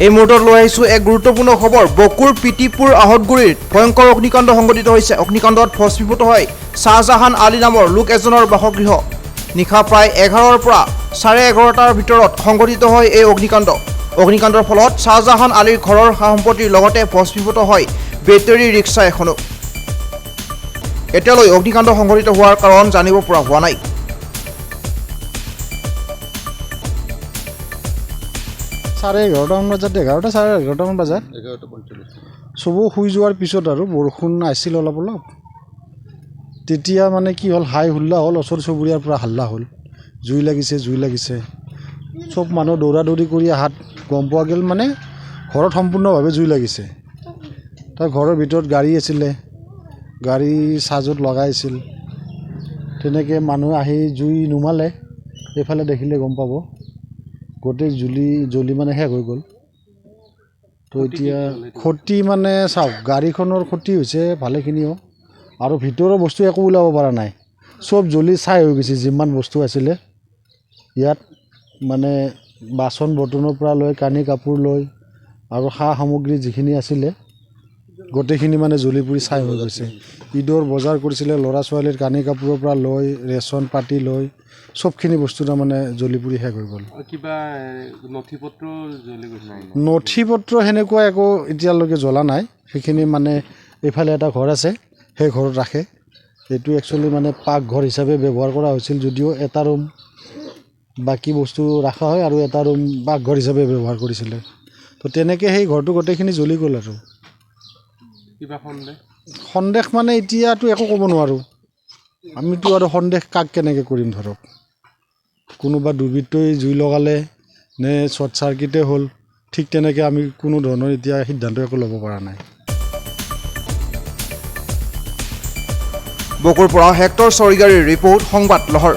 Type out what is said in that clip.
এই মুহূৰ্তত লৈ আহিছোঁ এক গুৰুত্বপূৰ্ণ খবৰ। বকুৰ পিটিপুৰ আহতগুৰিত ভয়ংকৰ অগ্নিকাণ্ড সংঘটিত হৈছে। অগ্নিকাণ্ডত ভস্মীভূত হয় শ্বাহজাহান আলী নামৰ লোক এজনৰ বাসগৃহ। নিশা প্ৰায় 11ৰ পৰা 11:30টাৰ ভিতৰত সংঘটিত হয় এই অগ্নিকাণ্ড। অগ্নিকাণ্ডৰ ফলত শ্বাহজাহান আলীৰ ঘৰৰ সা সম্পত্তিৰ লগতে ভস্মীভূত হয় বেটেৰী ৰিক্সা এখনো। এতিয়ালৈ অগ্নিকাণ্ড সংঘটিত হোৱাৰ কাৰণ জানিব পৰা হোৱা নাই। চাৰে 11টামান বজাত 11টা চাৰে 11টামান বজাত চবো শুই যোৱাৰ পিছত আৰু বৰষুণ আহিছিল অলপ অলপ। তেতিয়া মানে কি হ'ল, হাই হুল্লা হ'ল, ওচৰ চুবুৰীয়াৰ পৰা হাল্লা হ'ল, জুই লাগিছে জুই লাগিছে। চব মানুহ দৌৰা দৌৰি কৰি অহাত গম পোৱা গ'ল মানে ঘৰত সম্পূৰ্ণভাৱে জুই লাগিছে। তাৰ ঘৰৰ ভিতৰত গাড়ী আছিলে, গাড়ী চাৰ্জত লগাইছিল। তেনেকৈ মানুহ আহি জুই নুমালে, এইফালে দেখিলে গম পাব গোটেই জ্বলি মানে শেষ হৈ গ'ল। তো এতিয়া ক্ষতি মানে চাওক, গাড়ীখনৰ ক্ষতি হৈছে ভালেখিনিও, আৰু ভিতৰৰ বস্তু একো ওলাব পৰা নাই, চব জ্বলি ছাই হৈ গৈছে। যিমান বস্তু আছিলে ইয়াত মানে বাচন বৰ্তনৰ পৰা লৈ কানি কাপোৰ লৈ আৰু সা সামগ্ৰী যিখিনি আছিলে গোটেইখিনি মানে জ্বলি পুৰি ছাই হৈ গৈছে। ঈদৰ বজাৰ কৰিছিলে, ল'ৰা ছোৱালীৰ কানি কাপোৰৰ পৰা লৈ ৰেচন পাতি লৈ চবখিনি বস্তু তাৰমানে জ্বলি পুৰি শেষ হৈ গ'ল। কিবা নথি পত্ৰ জ্বলি গৈছে? নথি পত্ৰ সেনেকুৱা একো এতিয়ালৈকে জ্বলা নাই। সেইখিনি মানে এইফালে এটা ঘৰ আছে, সেই ঘৰত ৰাখে। এইটো একচুৱেলি মানে পাকঘৰ হিচাপে ব্যৱহাৰ কৰা হৈছিল, যদিও এটা ৰুম বাকী বস্তু ৰখা হয় আৰু এটা ৰুম পাকঘৰ হিচাপে ব্যৱহাৰ কৰিছিলে। তো তেনেকৈ সেই ঘৰটো গোটেইখিনি জ্বলি গ'ল। আৰু কিবা সন্দেহ মানে এতিয়াতো একো ক'ব নোৱাৰোঁ। আমিতো আৰু সন্দেহ কাক কেনেকৈ কৰিম? ধৰক কোনোবা দুৰ্বৃত্তই জুই লগালে নে শ্বৰ্ট চাৰ্কিটে হ'ল, ঠিক তেনেকৈ আমি কোনো ধৰণৰ এতিয়া সিদ্ধান্ত একো ল'ব পৰা নাই। বকুৰ পৰা হেক্টৰ চৰিগাৰীৰ ৰিপৰ্ট, সংবাদ লহৰ।